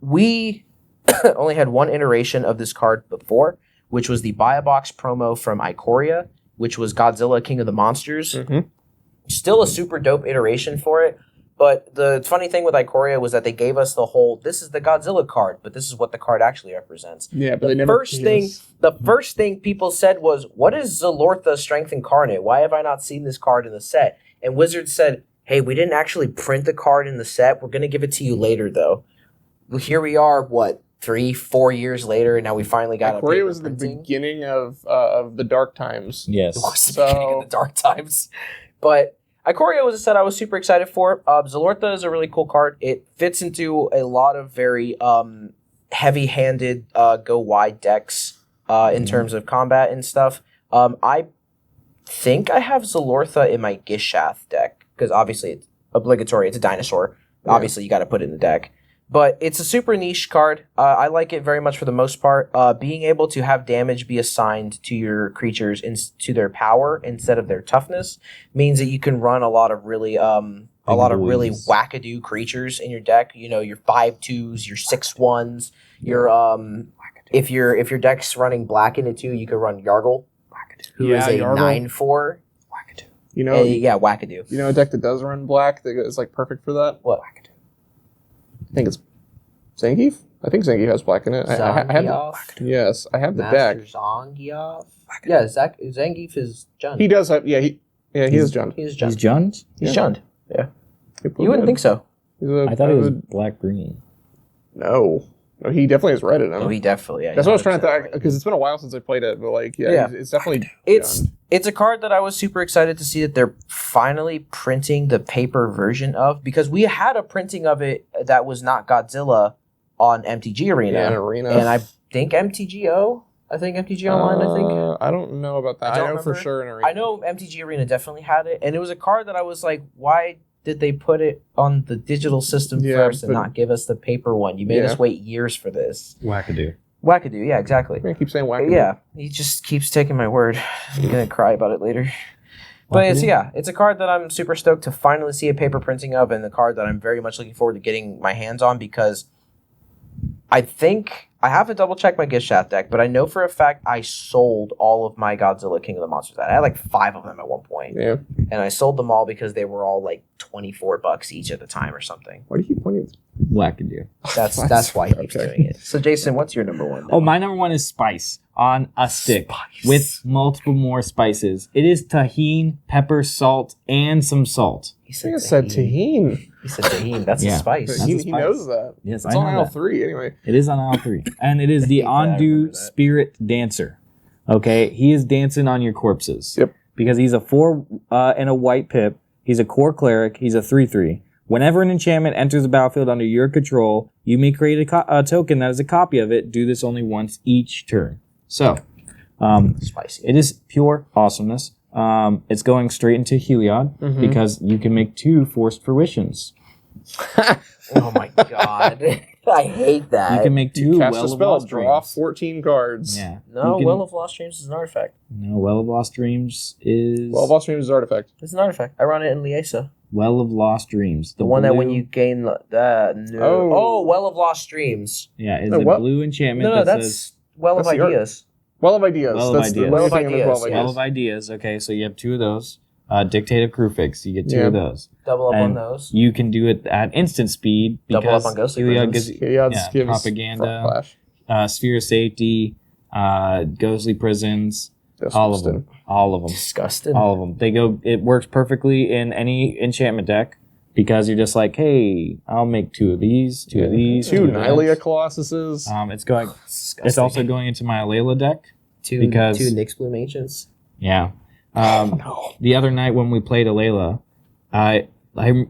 We only had one iteration of this card before, which was the Buy a Box promo from Ikoria, which was Godzilla King of the Monsters. Mhm. Still a super dope iteration for it. But the funny thing with Ikoria was that they gave us the whole, this is the Godzilla card, but this is what the card actually represents. yeah, but The they never. first thing people said was, what is Zelortha Strength Incarnate? Why have I not seen this card in the set? And Wizards said, hey, we didn't actually print the card in the set. We're going to give it to you later, though. Well, here we are, 3-4 years later, and now we finally got a Korea paper was the printing. beginning of the dark times. Yes. It was the So- beginning of the dark times. But Ikoria was a set I was super excited for. Zelortha is a really cool card. It fits into a lot of very heavy-handed go wide decks in terms of combat and stuff. I think I have Zelortha in my Gishath deck because obviously it's obligatory. It's a dinosaur. Yeah. Obviously, you got to put it in the deck. But it's a super niche card. I like it very much for the most part. Being able to have damage be assigned to your creatures to their power instead of their toughness means that you can run a lot of really really boys. wackadoo creatures in your deck. You know, your 5/2s, your 6/1s. Your if your deck's running black into 2, you can run Yargle, who is Yeah, a Yargle. 9/4. You know, Yeah, wackadoo. you know a deck that does run black that is like perfect for that. What? I think it's Zangief. I think Zangief has black in it. I have Zangief? yes, I have the Master deck. Zangief? Yeah, Zangief is Jund. He does have he is Jund. He's He's Jund. Jund? He's Yeah. Jund. Yeah. You wouldn't think so. I thought it was black-green. No, he definitely has red in him. Oh, he definitely. Yeah, That's what I was trying to 100% think because it's been a while since I played it, but like Yeah. it's definitely It's a card that I was super excited to see that they're finally printing the paper version of because we had a printing of it that was not Godzilla on MTG Arena. Yeah, an arena. And I think MTGO I think MTG Online. I think. I don't know about that. I don't I know for remember. sure in Arena. I know MTG Arena definitely had it, and it was a card that I was like, why did they put it on the digital system first and not give us the paper one? You made us wait years for this. Wackadoo. Wackadoo, yeah, exactly. I keep saying wackadoo. Yeah, he just keeps taking my word. I'm gonna cry about it later. But it's a card that I'm super stoked to finally see a paper printing of, and the card that I'm very much looking forward to getting my hands on, because I think I have to double check my gift shop deck, but I know for a fact I sold all of my Godzilla King of the Monsters. I had like 5 of them at one point. Yeah. And I sold them all because they were all like $24 each at the time or something. Why do you keep pointing? Wackadoo. That's why he keeps doing it. So Jason, what's your number one? Oh, my number one is spice on a stick with multiple more spices. It is tahini, pepper, salt, and some salt. He I think it said tahini. He said tahini. That's a spice. That's a He spice. knows that. Yes, It's I on know aisle that. 3 anyway. It is on aisle 3. And it is the I remember Ondu that. Spirit Dancer. Okay? He is dancing on your corpses. Yep. Because he's a 4 and a white pip. He's a core cleric. He's a 3/3. Whenever an enchantment enters the battlefield under your control, you may create a token that is a copy of it. Do this only once each turn. So, Spicy. it is pure awesomeness. It's going straight into Heliod because you can make 2 forced fruitions. Oh my god. I hate that. You can make 2 Cast Well a of spell, Lost draw Dreams. 14 cards. Yeah. No, You can- Well of Lost Dreams is an artifact. No, Well of Lost Dreams is... Well, Lost Dreams is artifact. It's an artifact. I run it in Liesa. Well of Lost Dreams. The one that when blue- you gain no. Oh, Well of Lost Dreams. Yeah, is No, a what? blue enchantment No, that that's says... Well That's of the art. Ideas. Well of Ideas. Well of That's Ideas. the Well only of thing in Ideas, Well of yeah. Well Ideas. of Ideas. Okay, so you have 2 of those. Dictative Crewfix. You get 2 Yeah. of those. Double up on And those. you can do it at instant speed Double because up on Ghostly Heliod Prisons. gives Yeah, yeah, gives propaganda, Flash. Sphere of Safety, Ghostly Prisons, all of them. All of them. Disgusting. All of them. They go. It works perfectly in any enchantment deck because you're just like, hey, I'll make 2 of these, 2 of these, 2 of Nylea that. Colossuses. It's going. Disgusting. It's also going into my Alayla deck. two because- 2 Nyx Bloom Ancients. Yeah. No. The other night when we played Alayla,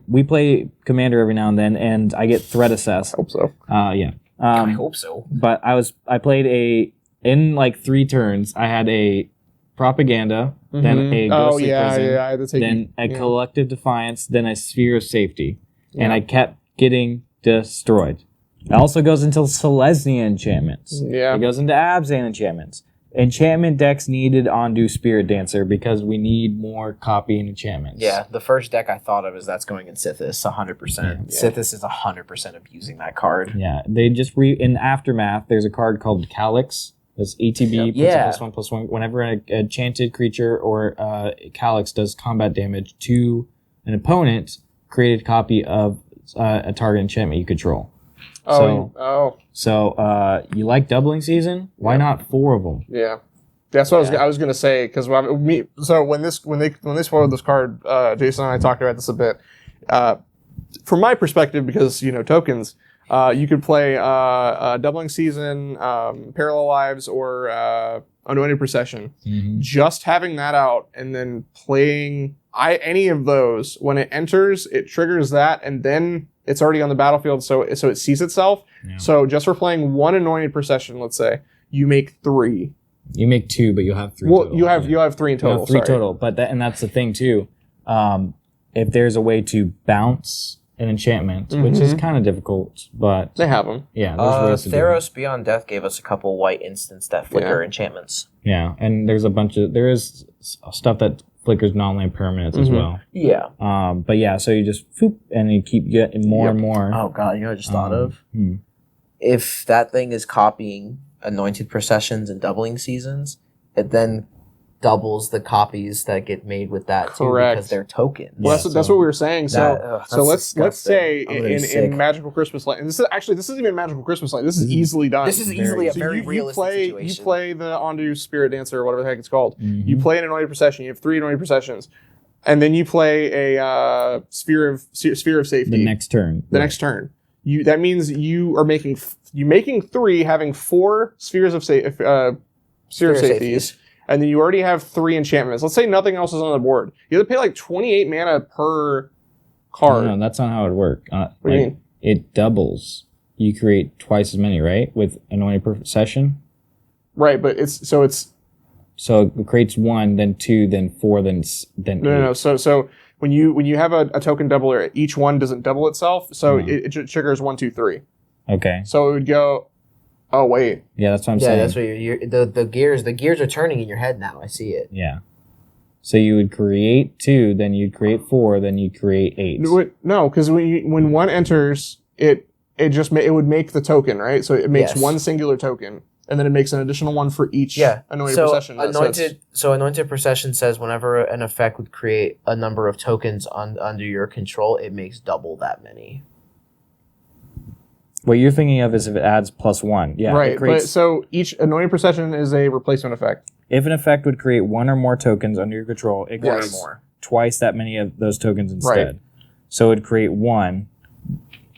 we play Commander every now and then, and I get threat assessed. Hope so. Yeah. I hope so. But I played in like 3 turns. I had a propaganda, then a ghostly prison, I had to take then a yeah. collective defiance, then a sphere of safety, and Yeah. I kept getting destroyed. It also goes into Selesnya enchantments. Yeah. It goes into Abzan enchantments. Enchantment decks needed Ondu Spirit Dancer because we need more copying enchantments. Yeah, the first deck I thought of is that's going in Sithis, 100%. Yeah. Sithis is 100% abusing that card. Yeah, they just in Aftermath. There's a card called Calyx. That's ETB puts Yeah. a +1/+1. Whenever a enchanted creature or Calyx does combat damage to an opponent, create a copy of a target enchantment you control. So you like doubling season? Why not 4 of them? Yeah. That's what I was gonna say because when they spoiled this card, Jason and I talked about this a bit. From my perspective, because tokens, you could play doubling season, parallel lives, or anointed procession. Mm-hmm. Just having that out and then playing any of those when it enters, it triggers that, and then it's already on the battlefield, so it sees itself. Yeah. So just for playing 1 anointed procession, let's say, you make 3. You make 2, but you'll have 3 Well, total. you have 3 in You'll total. have 3 sorry. total, but that's the thing too. If there's a way to bounce an enchantment, which is kind of difficult, but They have them. yeah, there's ways to do it. Theros Beyond Death gave us a couple white instants that flicker enchantments. Yeah, and there is stuff that flickers non-land permanents as well. Yeah. But yeah, so you just and you keep getting more and more. Oh god, you know what I just thought of? Hmm. If that thing is copying anointed processions and doubling seasons, it then doubles the copies that get made with that too Correct. because they're tokens. Well, Yeah, that's so what we were saying. So that's let's disgusting. say I'm gonna be in sick. Magical Christmas Light, and this isn't even Magical Christmas Light. This is easily done. This is easily a So very you realistic situation. You play the Ondu Spirit Dancer or whatever the heck it's called. Mhm. You play an anointed procession. You have 3 anointed processions, and then you play a sphere of safety. The next turn. Next turn. That means you are making 3, having 4 spheres of sphere of safeties. And then you already have 3 enchantments. Let's say nothing else is on the board. You have to pay like 28 mana per card. No, that's not how it works. What do you mean? It doubles. You create twice as many, right? With anointed procession. Right, but it's So it creates 1, then 2, then 4, then 8. no. So when you have a token doubler, each one doesn't double itself, so it triggers 1, 2, 3. Okay. So it would go. Oh wait. Yeah, that's what I'm Yeah, saying. that's what the gears are turning in your head now. I see it. Yeah. So you would create 2, then you'd create 4, then you'd create 8. No, because when one enters, it would make the token, right? So it makes one singular token, and then it makes an additional one for each anointed procession. Anointed procession says whenever an effect would create a number of tokens under your control, it makes double that many. What you're thinking of is if it adds +1. Yeah. Right. It creates, But so each anointed procession is a replacement effect. if an effect would create 1 or more tokens under your control, it creates more. twice that many of those tokens instead. Right. So it'd create 1.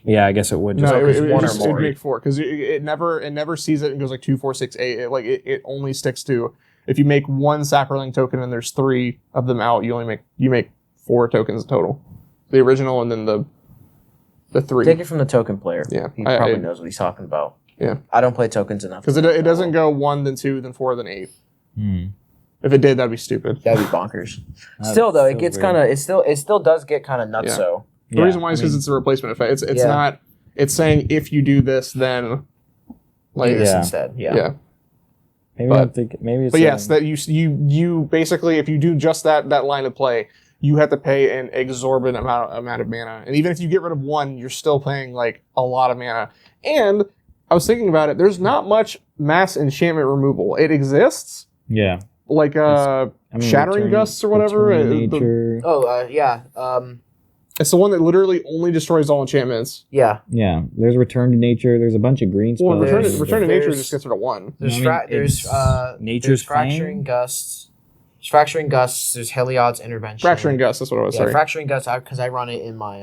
Yeah, I guess it would. Just No, it one or would more. make 4 because it never sees it and goes like 2, 4, 6, 8. It only sticks to if you make 1 Sacriling token and there's 3 of them out, you make 4 tokens total. The original and then the 3. Take it from the token player. Yeah, He probably knows what he's talking about. Yeah. I don't play tokens enough. Because it doesn't go 1, then 2, then 4, then 8. If it did, that'd be stupid. That'd be bonkers. Still though, it gets kind of it still does get kind of nuts. Yeah. So The reason why is because it's a replacement effect. It's not. It's saying if you do this, then do this instead. Yeah. Maybe it's But yes, that you basically if you do just that line of play, you have to pay an exorbitant amount of mana. And even if you get rid of 1, you're still paying like a lot of mana. And I was thinking about it, there's not much mass enchantment removal. It exists. Yeah. Like Shattering Gusts or whatever. It's the one that literally only destroys all enchantments. Yeah. Yeah. There's Return to Nature. There's a bunch of green spells. Well, Return to Nature just gets rid of 1. Nature's there's Fracturing Gusts. There's Fracturing Gusts. There's Heliod's Intervention. Fracturing Gusts. That's what I was saying. Fracturing Gusts because I run it in my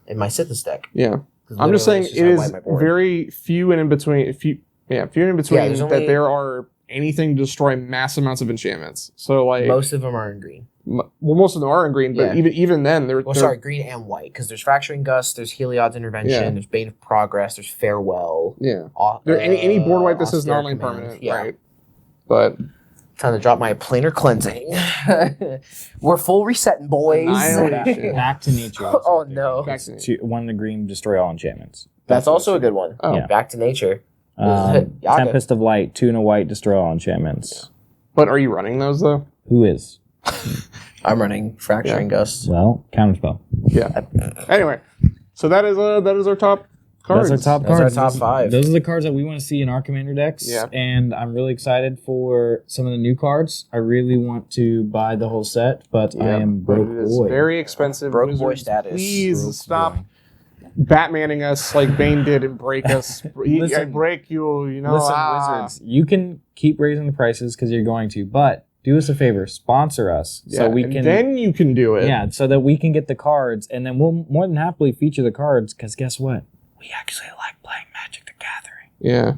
Sithis deck. Yeah. I'm just saying it is very few and in between. Few and in between that there are anything to destroy mass amounts of enchantments. So like most of them are in green. Most of them are in green, but even then they're green and white because there's Fracturing Gust, there's Heliod's Intervention, there's Bane of Progress, there's Farewell. Yeah. Any board wipe that says non-lane permanent, right? But time to drop my planar cleansing. We're full resetting, boys. Back to Nature. Oh no. Back to Nature. 1 to green, destroy all enchantments. That's also a good one. Oh. Yeah. Back to Nature. Tempest of Light, 2 and a white, destroy all enchantments. But are you running those though? Who is? I'm running Fracturing Gust. Well, counterspell. Yeah. Anyway, so that is our top cards. That's our top cards. That's our top 5. Those are the cards that we want to see in our commander decks. Yeah. And I'm really excited for some of the new cards. I really want to buy the whole set, but I am broke it is boy. very expensive. Broke Wizards, boy status. Please Broke stop boy. Batmaning us like Bane did and break us. I break you, Listen, Wizards, you can keep raising the prices because you're going to, but do us a favor, sponsor us so we can. Then you can do it. Yeah, so that we can get the cards, and then we'll more than happily feature the cards. Because guess what? We actually like playing Magic the Gathering. Yeah.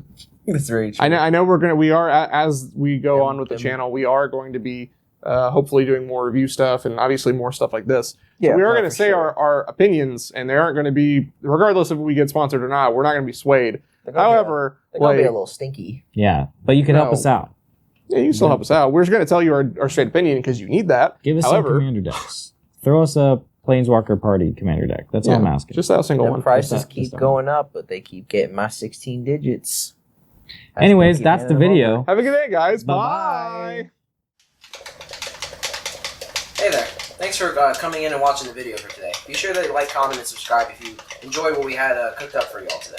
That's very true. I know we are as we go on with the channel, we are going to be hopefully doing more review stuff and obviously more stuff like this. Yeah, so we are going to say our opinions, and they aren't going to be, regardless if we get sponsored or not, we're not going to be swayed. However, they're going to be a little stinky. Yeah, but you can help us out. Yeah, you can still help us out. We're just going to tell you our straight opinion because you need that. Give us some commander decks. Throw us a Planeswalker Party commander deck. That's all I'm asking. Just that single one. Prices keep going up, but they keep getting my 16 digits. Anyways, that's the video. Have a good day, guys. Bye-bye. Bye. Hey there. Thanks for coming in and watching the video for today. Be sure to like, comment, and subscribe if you enjoy what we had cooked up for y'all today.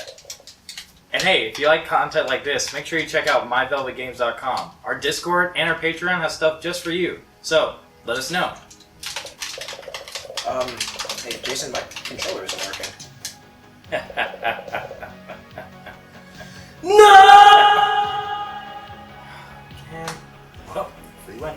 And hey, if you like content like this, make sure you check out myvelvetgames.com. Our Discord and our Patreon has stuff just for you. So, let us know. Hey, Jason, my controller isn't working. No! Well, free win.